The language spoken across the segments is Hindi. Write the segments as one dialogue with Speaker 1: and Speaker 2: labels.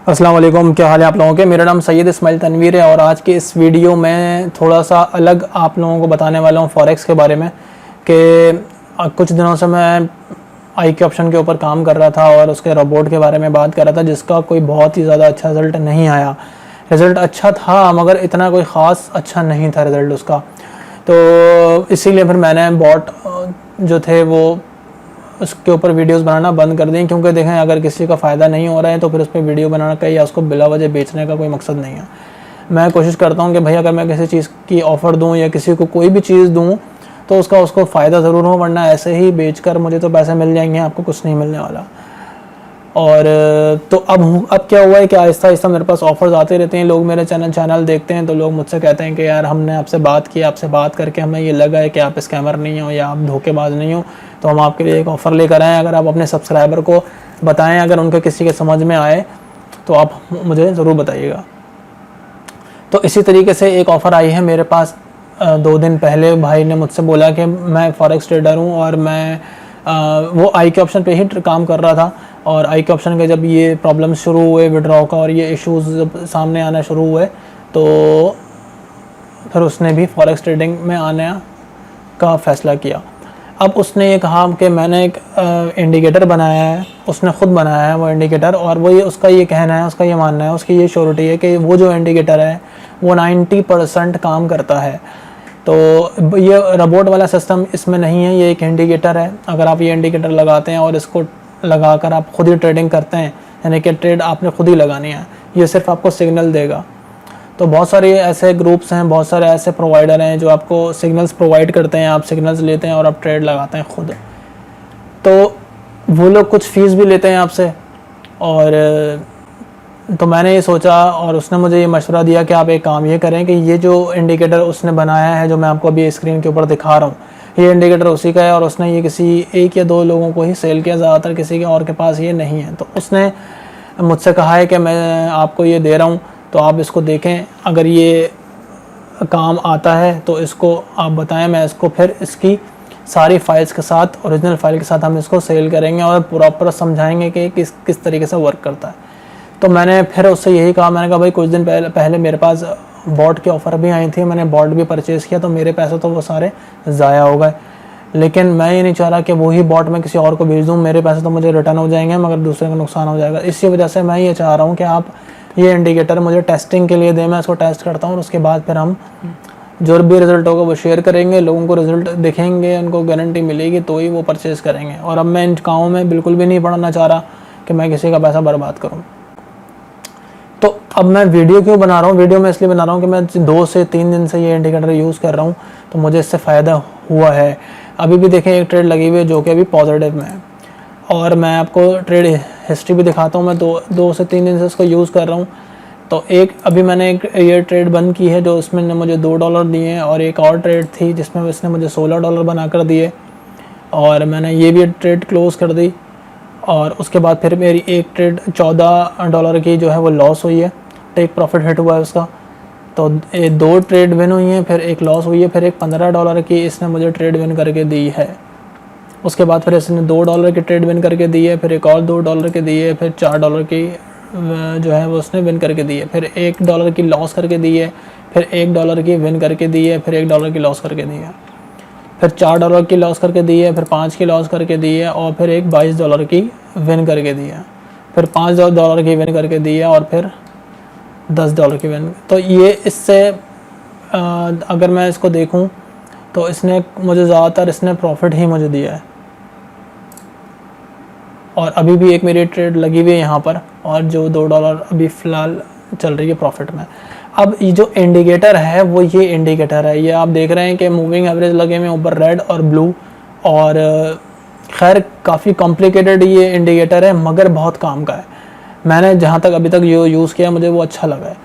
Speaker 1: अस्सलाम वालेकुम, क्या हाल है आप लोगों के। मेरा नाम सैयद इस्माइल तनवीर है और आज के इस वीडियो में थोड़ा सा अलग आप लोगों को बताने वाला हूँ फॉरेक्स के बारे में कि कुछ दिनों से मैं आई के ऑप्शन के ऊपर काम कर रहा था और उसके रोबोट के बारे में बात कर रहा था जिसका कोई बहुत ही ज़्यादा अच्छा रिज़ल्ट नहीं आया। रिज़ल्ट अच्छा था मगर इतना कोई ख़ास अच्छा नहीं था रिज़ल्ट उसका, तो इसीलिए फिर मैंने बॉट जो थे वो उसके ऊपर वीडियोस बनाना बंद कर दें, क्योंकि देखें अगर किसी का फ़ायदा नहीं हो रहा है तो फिर उस पर वीडियो बनाना का या उसको बिला वजह बेचने का कोई मकसद नहीं है। मैं कोशिश करता हूँ कि भाई अगर मैं किसी चीज़ की ऑफ़र दूँ या किसी को कोई भी चीज़ दूँ तो उसको फ़ायदा ज़रूर हो, वरना ऐसे ही बेचकर मुझे तो पैसे मिल जाएंगे, आपको कुछ नहीं मिलने वाला। और तो अब क्या हुआ है कि आहिस्ता आहिस्ता मेरे पास ऑफ़र्स आते रहते हैं, लोग मेरे चैनल देखते हैं तो लोग मुझसे कहते हैं कि यार हमने आपसे बात की, आपसे बात करके हमें ये लगा है कि आप स्कैमर नहीं हो या आप धोखेबाज नहीं हो, तो हम आपके लिए एक ऑफ़र लेकर आए। अगर आप अपने सब्सक्राइबर को बताएं, अगर उनके किसी के समझ में आए तो आप मुझे ज़रूर बताइएगा। तो इसी तरीके से एक ऑफ़र आई है मेरे पास 2 दिन पहले। भाई ने मुझसे बोला कि मैं फॉरेक्स ट्रेडर हूँ और मैं वो आई के ऑप्शन पे ही काम कर रहा था, और आई के ऑप्शन के जब ये प्रॉब्लम शुरू हुए विड्रॉ का और ये इश्यूज़ जब सामने आना शुरू हुए तो फिर उसने भी फॉरेक्स ट्रेडिंग में आने का फ़ैसला किया। अब उसने ये कहा कि मैंने एक इंडिकेटर बनाया है, उसने ख़ुद बनाया है वो इंडिकेटर, और वो उसका ये कहना है, उसका ये मानना है, उसकी ये श्योरिटी है कि वो जो इंडिकेटर है वो 90% काम करता है। तो ये रोबोट वाला सिस्टम इसमें नहीं है, ये एक इंडिकेटर है। अगर आप ये इंडिकेटर लगाते हैं और इसको लगाकर आप खुद ही ट्रेडिंग करते हैं, यानी कि ट्रेड आपने खुद ही लगानी है, ये सिर्फ आपको सिग्नल देगा। तो बहुत सारे ऐसे ग्रुप्स हैं, बहुत सारे ऐसे प्रोवाइडर हैं जो आपको सिग्नल्स प्रोवाइड करते हैं, आप सिग्नल्स लेते हैं और आप ट्रेड लगाते हैं खुद। तो वो लोग कुछ फ़ीस भी लेते हैं आपसे। और तो मैंने ये सोचा और उसने मुझे ये मशवरा दिया कि आप एक काम ये करें कि ये जो इंडिकेटर उसने बनाया है, जो मैं आपको अभी स्क्रीन के ऊपर दिखा रहा हूँ, ये इंडिकेटर उसी का है और उसने ये किसी 1 या 2 लोगों को ही सेल किया, ज़्यादातर किसी के और के पास ये नहीं है। तो उसने मुझसे कहा है कि मैं आपको ये दे रहा हूँ तो आप इसको देखें, अगर ये काम आता है तो इसको आप बताएं, मैं इसको फिर इसकी सारी फाइल्स के साथ, ओरिजिनल फाइल के साथ हम इसको सेल करेंगे और प्रॉपर समझाएंगे कि किस तरीके से वर्क करता है। तो मैंने फिर उससे यही कहा, मैंने कहा भाई कुछ दिन पहले मेरे पास बॉट की ऑफ़र भी आई थी, मैंने बॉट भी परचेज़ किया, तो मेरे पैसे तो वो सारे ज़ाया हो गए। लेकिन मैं ये नहीं चाह रहा कि वही बॉट मैं किसी और को भेज दूँ, मेरे पैसे तो मुझे रिटर्न हो जाएंगे मगर दूसरे का नुकसान हो जाएगा। इसी वजह से मैं ये चाह रहा हूँ कि आप ये इंडिकेटर मुझे टेस्टिंग के लिए दें, मैं इसको टेस्ट करता हूँ और उसके बाद फिर हम जो भी रिज़ल्ट होगा वो शेयर करेंगे, लोगों को रिज़ल्ट दिखेंगे, उनको गारंटी मिलेगी तो ही वो परचेज़ करेंगे। और अब मैं इन कामों में बिल्कुल भी नहीं पड़ना चाह रहा कि मैं किसी का पैसा बर्बाद करूँ। तो अब मैं वीडियो क्यों बना रहा हूँ, वीडियो में इसलिए बना रहा हूँ कि मैं 2 से 3 दिन से ये इंडिकेटर यूज़ कर रहा हूँ तो मुझे इससे फ़ायदा हुआ है। अभी भी देखें एक ट्रेड लगी हुई है जो कि अभी पॉजिटिव में है, और मैं आपको ट्रेड हिस्ट्री भी दिखाता हूँ। मैं 2 से 3 दिन से इसको यूज़ कर रहा हूँ। तो अभी मैंने एक ये ट्रेड बंद की है जो उसमें ने मुझे $2 दिए हैं, और एक और ट्रेड थी जिसमें इसने मुझे $16 बना कर दिए, और मैंने ये भी ट्रेड क्लोज़ कर दी। और उसके बाद फिर मेरी एक ट्रेड $14 की जो है वो लॉस हुई है, टेक प्रॉफिट हिट हुआ है उसका। तो 2 ट्रेड विन हुई हैं, फिर एक लॉस हुई है, फिर एक $15 की इसने मुझे ट्रेड विन करके दी है। उसके बाद फिर इसने $2 की ट्रेड विन करके दी है, फिर एक और $2 की दी है, फिर $4 की जो है वो उसने विन करके दी है, फिर $1 की लॉस करके दी है, फिर $1 की विन करके दी है, फिर $1 की लॉस करके दी है, फिर $4 की लॉस करके दी है, फिर 5 की लॉस करके दी है, और फिर एक $22 की विन करके दी है, फिर $5 की विन करके दी है, और फिर $10 की विन। तो ये इससे अगर मैं इसको देखूं तो इसने मुझे ज़्यादातर इसने प्रॉफिट ही मुझे दिया है। और अभी भी एक मेरी ट्रेड लगी हुई है यहाँ पर, और जो $2 अभी फ़िलहाल चल रही है प्रॉफिट में। अब ये जो इंडिकेटर है वो ये इंडिकेटर है, ये आप देख रहे हैं कि मूविंग एवरेज लगे हुए ऊपर रेड और ब्लू, और खैर काफ़ी कॉम्प्लिकेटेड ये इंडिकेटर है मगर बहुत काम का है। मैंने जहाँ तक अभी तक यूज़ किया मुझे वो अच्छा लगा है।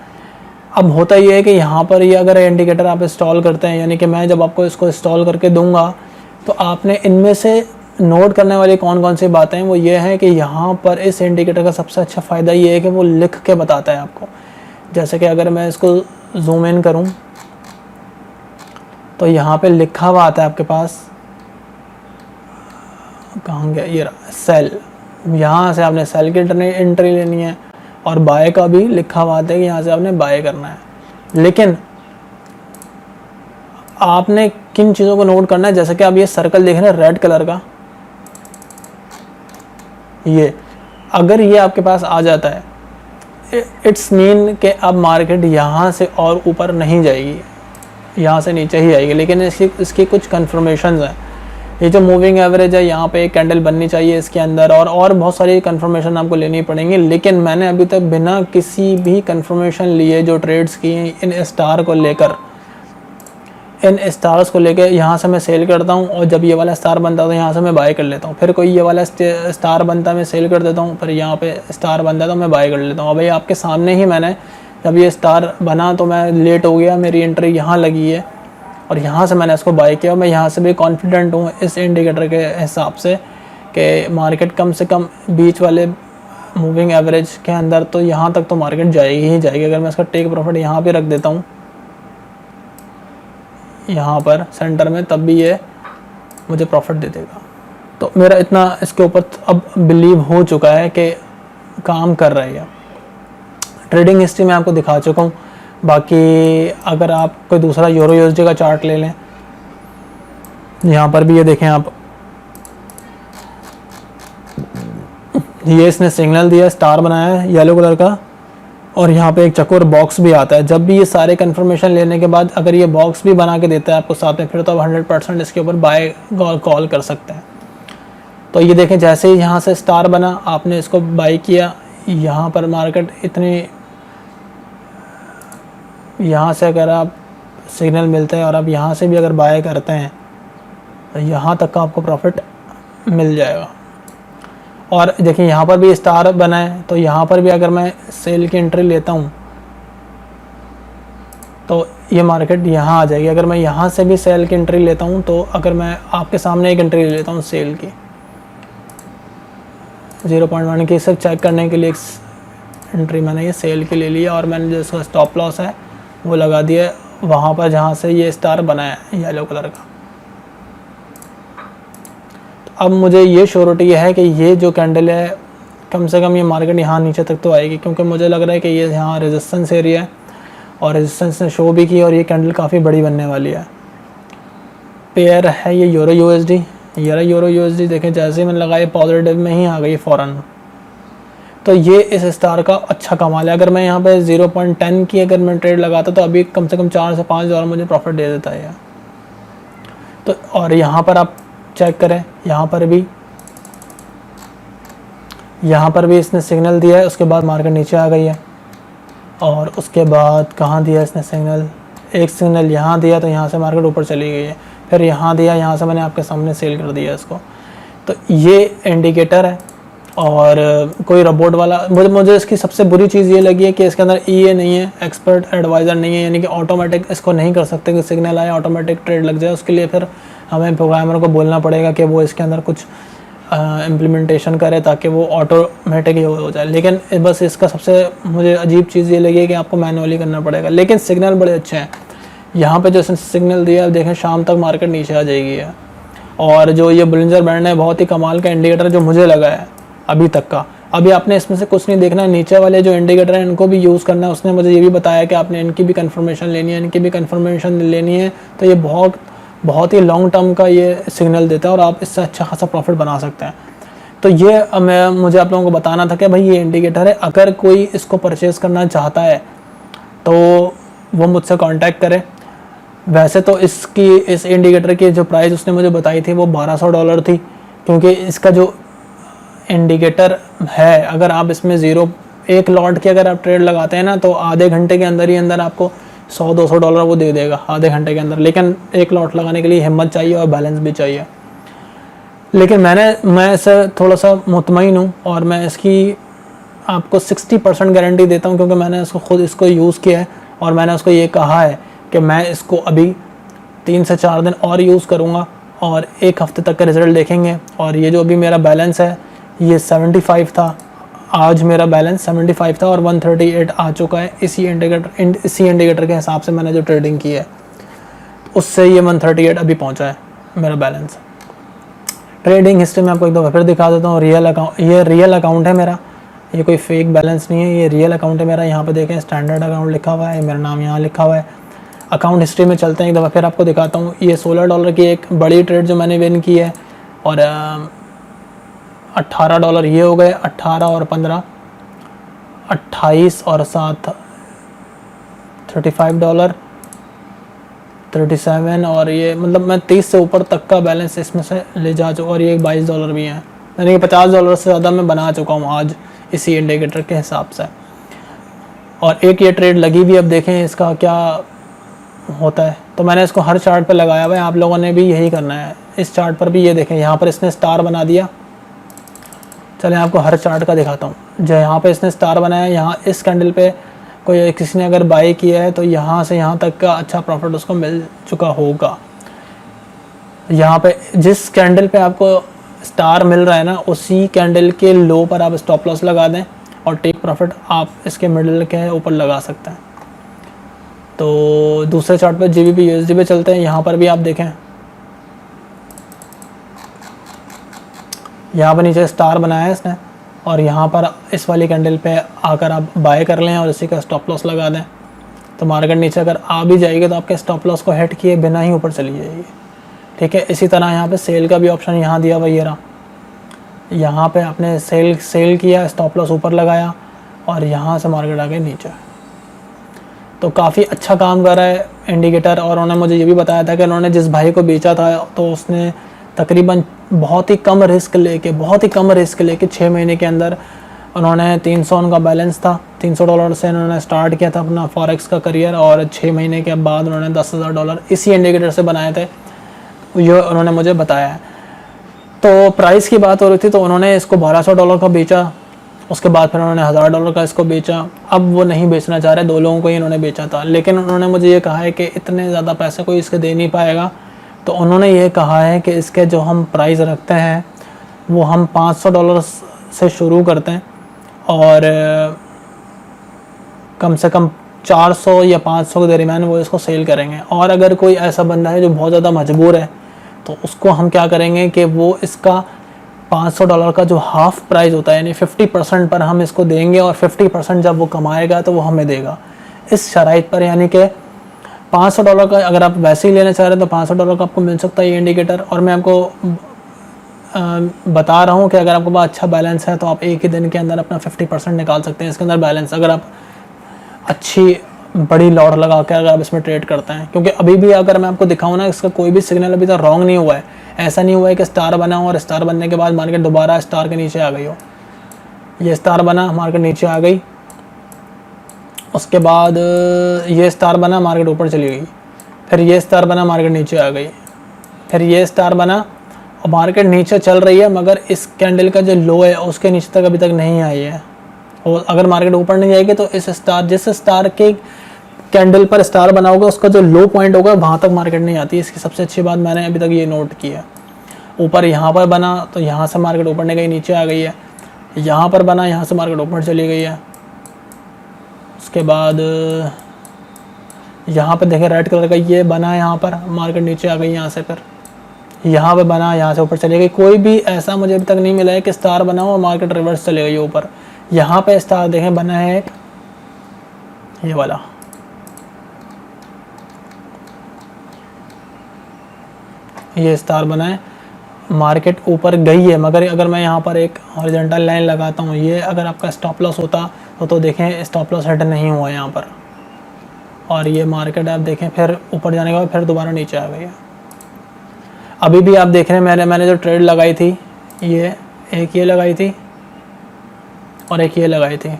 Speaker 1: अब होता ये है कि यहाँ पर ये अगर इंडिकेटर आप इंस्टॉल करते हैं, यानी कि मैं जब आपको इसको इंस्टॉल करके दूँगा तो आपने इनमें से नोट करने वाली कौन कौन सी बातें हैं वो ये है कि यहाँ पर इस इंडिकेटर का सबसे अच्छा फ़ायदा ये है कि वो लिख के बताता है आपको। जैसे कि अगर मैं इसको जूम इन करूँ तो यहाँ पे लिखा हुआ आता है आपके पास, कहाँ गया ये सेल, यहाँ से आपने सेल की एंट्री लेनी है, और बाय का भी लिखा हुआ था कि यहाँ से आपने बाय करना है। लेकिन आपने किन चीज़ों को नोट करना है, जैसे कि आप ये सर्कल देख रहे हैं रेड कलर का, ये अगर ये आपके पास आ जाता है, इट्स मीन कि अब मार्केट यहाँ से और ऊपर नहीं जाएगी, यहाँ से नीचे ही आएगी। लेकिन इसकी कुछ कन्फर्मेशंस हैं। ये जो मूविंग एवरेज है, यहाँ पे एक कैंडल बननी चाहिए इसके अंदर, और बहुत सारी कन्फर्मेशन आपको लेनी पड़ेंगी। लेकिन मैंने अभी तक बिना किसी भी कन्फर्मेशन लिए जो ट्रेड्स किए इन स्टार को लेकर, इन स्टार्स को लेकर यहाँ से मैं सेल करता हूँ, और जब ये वाला स्टार बनता है तो यहाँ से मैं बाय कर लेता हूँ। फिर कोई ये वाला स्टार बनता है मैं सेल कर देता हूँ, फिर यहाँ पे स्टार बनता है तो मैं बाय कर लेता हूँ। अब भाई आपके सामने ही मैंने, जब ये स्टार बना तो मैं लेट हो गया, मेरी एंट्री यहाँ लगी है और यहाँ से मैंने इसको बाय किया। और मैं यहाँ से भी कॉन्फिडेंट हूँ इस इंडिकेटर के हिसाब से कि मार्केट कम से कम बीच वाले मूविंग एवरेज के अंदर तो यहाँ तक तो मार्केट जाएगी ही जाएगी। अगर मैं इसका टेक प्रॉफिट यहाँ पे रख देता हूँ, यहाँ पर सेंटर में, तब भी ये मुझे प्रॉफिट दे देगा। तो मेरा इतना इसके ऊपर अब बिलीव हो चुका है कि काम कर रही है। ट्रेडिंग हिस्ट्री में आपको दिखा चुका हूँ। बाकी अगर आप कोई दूसरा यूरो यूएसडी का चार्ट ले लें, यहाँ पर भी ये देखें आप, ये इसने सिग्नल दिया, स्टार बनाया है येलो कलर का, और यहाँ पे एक चकोर बॉक्स भी आता है। जब भी ये सारे कंफर्मेशन लेने के बाद अगर ये बॉक्स भी बना के देता है आपको साथ में, फिर तो आप 100% इसके ऊपर बाय कॉल कर सकते हैं। तो ये देखें, जैसे ही यहाँ से स्टार बना, आपने इसको बाय किया, यहाँ पर मार्केट इतनी, यहाँ से अगर आप सिग्नल मिलते हैं और आप यहाँ से भी अगर बाय करते हैं तो यहाँ तक का आपको प्रॉफिट मिल जाएगा। और देखिए यहाँ पर भी स्टार बना है, तो यहाँ पर भी अगर मैं सेल की एंट्री लेता हूँ तो ये मार्केट यहाँ आ जाएगी। अगर मैं यहाँ से भी सेल की एंट्री लेता हूँ, तो अगर मैं आपके सामने एक एंट्री ले लेता हूँ सेल की 0.1 की, सिर्फ चेक करने के लिए एक एंट्री मैंने ये सेल की ले लिया, और मैंने जो इसका स्टॉप लॉस है वो लगा दिया वहाँ पर जहाँ से ये स्टार बना है येलो कलर का। अब मुझे ये श्योरिटी है कि ये जो कैंडल है, कम से कम ये मार्केट यहाँ नीचे तक तो आएगी, क्योंकि मुझे लग रहा है कि ये यहाँ रेजिस्टेंस एरिया है और रेजिस्टेंस ने शो भी की, और ये कैंडल काफ़ी बड़ी बनने वाली है। पेयर है ये यूरो यूएसडी, यूरो यूएसडी देखें, जैसे ही मैंने लगाया पॉजिटिव में ही आ गई फ़ौरन। तो ये इस स्टार का अच्छा कमाल है। अगर मैं यहाँ पे 0.10 की अगर मैं ट्रेड लगाता तो अभी कम से कम 4 से 5 डॉलर मुझे प्रॉफिट दे देता है। तो और यहाँ पर आप चेक करें, यहाँ पर भी इसने सिग्नल दिया है, उसके बाद मार्केट नीचे आ गई है। और उसके बाद कहाँ दिया इसने सिग्नल, एक सिग्नल यहाँ दिया तो यहाँ से मार्केट ऊपर चली गई है, फिर यहाँ दिया, यहाँ से मैंने आपके सामने सेल कर दिया इसको। तो ये इंडिकेटर है, और कोई रोबोट वाला, मुझे इसकी सबसे बुरी चीज़ ये लगी है कि इसके अंदर ईए नहीं है, एक्सपर्ट एडवाइज़र नहीं है, यानी कि ऑटोमेटिक इसको नहीं कर सकते कि सिग्नल आए ऑटोमेटिक ट्रेड लग जाए। उसके लिए फिर हमें प्रोग्रामर को बोलना पड़ेगा कि वो इसके अंदर कुछ इम्प्लीमेंटेशन करे ताकि वो ऑटोमेटिक ही हो जाए। लेकिन बस इसका सबसे मुझे अजीब चीज़ ये लगी है कि आपको मैनुअली करना पड़ेगा। लेकिन सिग्नल बड़े अच्छे हैं। यहाँ पे जो सिग्नल दिया है देखें, शाम तक मार्केट नीचे आ जाएगी है। और जो ये बुलिंजर बैंड है, बहुत ही कमाल का इंडिकेटर जो मुझे लगा है अभी तक का। अभी आपने इसमें से कुछ नहीं देखना है, नीचे वाले जो इंडिकेटर हैं इनको भी यूज़ करना है। उसने मुझे ये भी बताया कि आपने इनकी भी कंफर्मेशन लेनी है, इनकी भी कंफर्मेशन लेनी है। तो ये बहुत ही लॉन्ग टर्म का ये सिग्नल देता है और आप इससे अच्छा खासा प्रॉफिट बना सकते हैं। तो ये मुझे आप लोगों को बताना था कि भाई ये इंडिकेटर है, अगर कोई इसको परचेज़ करना चाहता है तो वो मुझसे कांटेक्ट करे। वैसे तो इस इंडिकेटर की जो प्राइस उसने मुझे बताई थी वो $1200 थी, क्योंकि इसका जो इंडिकेटर है, अगर आप इसमें एक लॉट की अगर आप ट्रेड लगाते हैं ना, तो आधे घंटे के अंदर ही अंदर आपको $100-200 वो दे देगा आधे घंटे के अंदर। लेकिन एक लॉट लगाने के लिए हिम्मत चाहिए और बैलेंस भी चाहिए। लेकिन मैं इससे थोड़ा सा मुतमईन हूँ, और मैं इसकी आपको 60% गारंटी देता हूँ, क्योंकि मैंने खुद इसको यूज़ किया है और मैंने उसको ये कहा है कि मैं इसको अभी 3 से 4 दिन और यूज़ करूँगा और 1 हफ्ते तक का रिज़ल्ट देखेंगे। और ये जो अभी मेरा बैलेंस है ये 75 था, आज मेरा बैलेंस 75 था और 138 आ चुका है। इसी इंडिकेटर के हिसाब से मैंने जो ट्रेडिंग की है उससे ये 138 अभी पहुंचा है मेरा बैलेंस। ट्रेडिंग हिस्ट्री में आपको एक दफ़ा फिर दिखा देता हूँ। ये रियल अकाउंट है मेरा, ये कोई फेक बैलेंस नहीं है, ये रियल अकाउंट है मेरा। यहाँ पे देखें स्टैंडर्ड अकाउंट लिखा हुआ है, मेरा नाम यहाँ लिखा हुआ है। अकाउंट हिस्ट्री में चलते हैं एक दफ़ा, फिर आपको दिखाता हूँ। ये $16 की एक बड़ी ट्रेड जो मैंने विन की है, और $18 ये हो गए, 18 और 15 28 और 7 $35 37, और ये मतलब मैं 30 से ऊपर तक का बैलेंस इसमें से ले जा चुका। और ये $22 भी हैं, यानी कि $50 से ज़्यादा मैं बना चुका हूँ आज इसी इंडिकेटर के हिसाब से। और एक ये ट्रेड लगी भी, अब देखें इसका क्या होता है। तो मैंने इसको हर चार्ट पे लगाया हुआ है, आप लोगों ने भी यही करना है। इस चार्ट पर भी ये देखें, यहाँ पर इसने स्टार बना दिया। चलें आपको हर चार्ट का दिखाता हूँ। जो यहाँ पे इसने स्टार बनाया, यहाँ इस कैंडल पे कोई किसी ने अगर बाई किया है तो यहाँ से यहाँ तक का अच्छा प्रॉफिट उसको मिल चुका होगा। यहाँ पे जिस कैंडल पे आपको स्टार मिल रहा है ना, उसी कैंडल के लो पर आप स्टॉप लॉस लगा दें और टेक प्रॉफिट आप इसके मिडल के ऊपर लगा सकते हैं। तो दूसरे चार्ट पे GBP USD पे चलते हैं। यहाँ पर भी आप देखें, यहाँ पर नीचे स्टार बनाया है इसने, और यहाँ पर इस वाली कैंडल पे आकर आप बाय कर लें और इसी का स्टॉप लॉस लगा दें। तो मार्केट नीचे अगर आ भी जाएगी तो आपके स्टॉप लॉस को हिट किए बिना ही ऊपर चली जाएगी, ठीक है। इसी तरह यहाँ पे सेल का भी ऑप्शन यहाँ दिया हुआ, ये रहा। यहाँ पे आपने सेल किया, स्टॉप लॉस ऊपर लगाया, और यहाँ से मार्केट आ गई नीचे। तो काफ़ी अच्छा काम कर रहा है इंडिकेटर। और उन्होंने मुझे ये भी बताया था कि उन्होंने जिस भाई को बेचा था तो उसने तकरीबन बहुत ही कम रिस्क लेके 6 महीने के अंदर उन्होंने 300 उनका बैलेंस था, $300 से उन्होंने स्टार्ट किया था अपना फॉरेक्स का करियर, और 6 महीने के बाद उन्होंने $10,000 इसी इंडिकेटर से बनाए थे, ये उन्होंने मुझे बताया है। तो प्राइस की बात हो रही थी, तो उन्होंने इसको $1200 का बेचा, उसके बाद फिर उन्होंने $1000 का इसको बेचा। अब वो नहीं बेचना चाह रहे, 2 लोगों को ही इन्होंने बेचा था, लेकिन उन्होंने मुझे ये कहा है कि इतने ज़्यादा पैसे कोई इसके दे नहीं पाएगा। तो उन्होंने ये कहा है कि इसके जो हम प्राइस रखते हैं वो हम $500 से शुरू करते हैं, और कम से कम 400 या 500 के दरमियान वो इसको सेल करेंगे। और अगर कोई ऐसा बंदा है जो बहुत ज़्यादा मजबूर है, तो उसको हम क्या करेंगे कि वो इसका $500 का जो हाफ़ प्राइस होता है, यानी 50% पर हम इसको देंगे, और 50% जब वो कमाएगा तो वो हमें देगा। इस शराइत पर, यानी कि $500 का अगर आप वैसे ही लेना चाह रहे हैं तो $500 का आपको मिल सकता है ये इंडिकेटर। और मैं आपको बता रहा हूँ कि अगर आपके पास अच्छा बैलेंस है तो आप एक ही दिन के अंदर अपना 50% निकाल सकते हैं इसके अंदर बैलेंस, अगर आप अच्छी बड़ी लॉट लगा के अगर आप इसमें ट्रेड करते हैं। क्योंकि अभी भी अगर मैं आपको दिखाऊँ ना, इसका कोई भी सिग्नल अभी तक रॉन्ग नहीं हुआ है। ऐसा नहीं हुआ है कि स्टार बना हो और स्टार बनने के बाद मार्केट दोबारा स्टार के नीचे आ गई हो। ये स्टार बना, मार्केट नीचे आ गई, उसके बाद ये स्टार बना, मार्केट ऊपर चली गई, फिर ये स्टार बना, मार्केट नीचे आ गई, फिर ये स्टार बना और मार्केट नीचे चल रही है, मगर इस कैंडल का जो लो है उसके नीचे तक अभी तक नहीं आई है। और अगर मार्केट ऊपर नहीं जाएगी तो इस स्टार, जिस स्टार के कैंडल पर स्टार बना होगा उसका जो लो पॉइंट होगा वहाँ तक मार्केट नहीं आती। इसकी सबसे अच्छी बात मैंने अभी तक ये नोट की है। ऊपर यहाँ पर बना तो यहाँ से मार्केट ऊपर नहीं गई, नीचे आ गई है। यहाँ पर बना, यहाँ से मार्केट ऊपर चली गई है। उसके बाद यहाँ पे देखें रेड कलर का ये बना, यहाँ पर मार्केट नीचे आ गई, यहाँ से फिर यहाँ पे बना, यहाँ से ऊपर चली गई। कोई भी ऐसा मुझे अभी तक नहीं मिला है कि स्टार बना हो और मार्केट रिवर्स चले गई ऊपर। यहाँ पे स्टार देखें बना है एक, ये वाला, ये स्टार बना है, मार्केट ऊपर गई है। मगर अगर मैं यहाँ पर एक हॉरिजॉन्टल लाइन लगाता हूँ, ये अगर आपका स्टॉप लॉस होता तो देखें स्टॉप लॉस हिट नहीं हुआ यहाँ पर, और ये मार्केट आप देखें फिर ऊपर जाने के बाद फिर दोबारा नीचे आ गई है। अभी भी आप देख रहे हैं मैंने जो ट्रेड लगाई थी, ये एक ये लगाई थी और एक ये लगाई थी।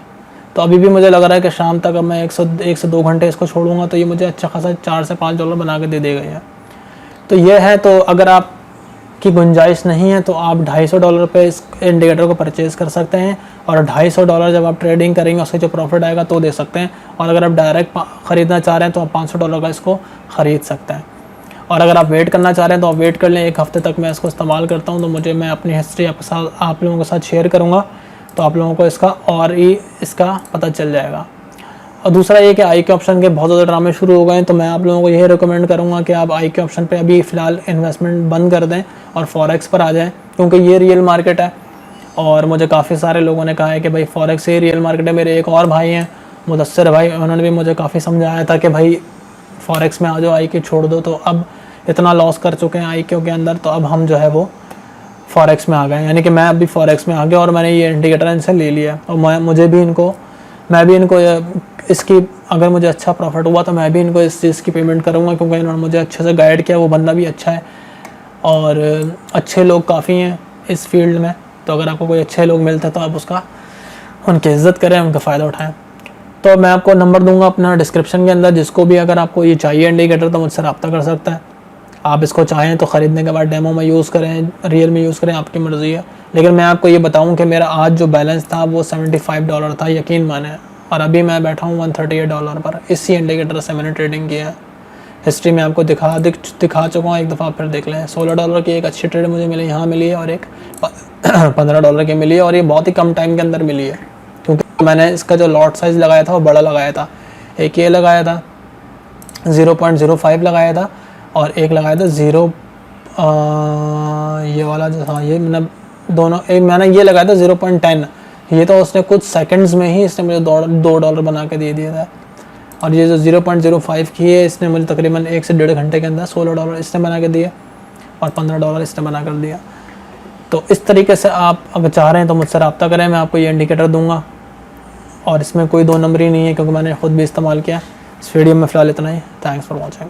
Speaker 1: तो अभी भी मुझे लग रहा है कि शाम तक अब मैं 1 से 2 घंटे इसको छोड़ूंगा तो ये मुझे अच्छा खासा $4 से $5 बना के दे देगा ये। तो ये है। तो अगर आप की गुंजाइश नहीं है तो आप $250 पे इस इंडिकेटर को परचेज़ कर सकते हैं, और $250 जब आप ट्रेडिंग करेंगे उससे जो प्रॉफिट आएगा तो दे सकते हैं। और अगर आप डायरेक्ट ख़रीदना चाह रहे हैं तो आप $500 का इसको ख़रीद सकते हैं। और अगर आप वेट करना चाह रहे हैं तो आप वेट कर लें, 1 हफ़्ते तक मैं इसको इस्तेमाल करता हूँ, तो मैं अपनी हिस्ट्री आप लोगों के साथ शेयर करूँगा, तो आप लोगों को इसका और ही इसका पता चल जाएगा। और दूसरा ये कि आई के ऑप्शन के बहुत ज़्यादा ड्रामे शुरू हो गए हैं, तो मैं आप लोगों को यही रिकमेंड करूँगा कि आप आई के ऑप्शन पे अभी फ़िलहाल इन्वेस्टमेंट बंद कर दें और फॉरेक्स पर आ जाएं, क्योंकि ये रियल मार्केट है और मुझे काफ़ी सारे लोगों ने कहा है कि भाई फॉरेक्स ही रियल मार्केट है। मेरे एक और भाई हैं मुदस्सिर भाई, उन्होंने भी मुझे काफ़ी समझाया था कि भाई फॉरेक्स में आ जाओ, IQ छोड़ दो। तो अब इतना लॉस कर चुके हैं IQ के अंदर, तो अब हम जो है वो फॉरेक्स में आ गए, यानी कि मैं अभी फॉरेक्स में आ गया और मैंने ये इंडिकेटर इनसे ले लिया। और मैं भी इनको इसकी, अगर मुझे अच्छा प्रॉफिट हुआ तो मैं भी इनको इस चीज़ की पेमेंट करूँगा, क्योंकि इन्होंने मुझे अच्छे से गाइड किया। वो बंदा भी अच्छा है और अच्छे लोग काफ़ी हैं इस फील्ड में। तो अगर आपको कोई अच्छे लोग मिलते हैं तो आप उनकी इज़्ज़त करें, उनका फ़ायदा उठाएं। तो मैं आपको नंबर दूंगा अपना डिस्क्रिप्शन के अंदर, जिसको भी अगर आपको ये चाहिए इंडिकेटर तो मुझसे रब्ता कर सकता है। आप इसको चाहें तो ख़रीदने के बाद डेमो में यूज़ करें, रियल में यूज़ करें, आपकी मर्ज़ी है। लेकिन मैं आपको ये बताऊं कि मेरा आज जो बैलेंस था वो $75 था, यकीन माने। और अभी मैं बैठा हूँ $138 पर। इसी इंडिकेटर से मैंने ट्रेडिंग किया है। हिस्ट्री में आपको दिखा चुका हूँ, एक दफ़ा फिर देख लें। $16 की एक अच्छी ट्रेड मुझे मिली, यहाँ मिली है, और एक $15 की मिली है, और ये बहुत ही कम टाइम के अंदर मिली है, क्योंकि मैंने इसका जो लॉट साइज़ लगाया था वो बड़ा लगाया था। एक ये लगाया था 0.05 लगाया था, और एक लगाया था ये वाला जो था, ये मैंने दोनों, एक मैंने ये लगाया था 0.10। ये तो उसने कुछ सेकंड्स में ही इसने मुझे $2 बना के दे दिया था। और ये जो 0.05 की है, इसने मुझे तकरीबन 1 से 1.5 घंटे के अंदर $16 इसने बना के दिया, और $15 इसने बना कर दिया। तो इस तरीके से आप अगर चाह रहे हैं तो मुझसे रब्ता करें, मैं आपको ये इंडिकेटर दूंगा। और इसमें कोई दो नंबर ही नहीं है, क्योंकि मैंने ख़ुद भी इस्तेमाल किया। इस वीडियो में फ़िलहाल इतना ही। Thanks for watching.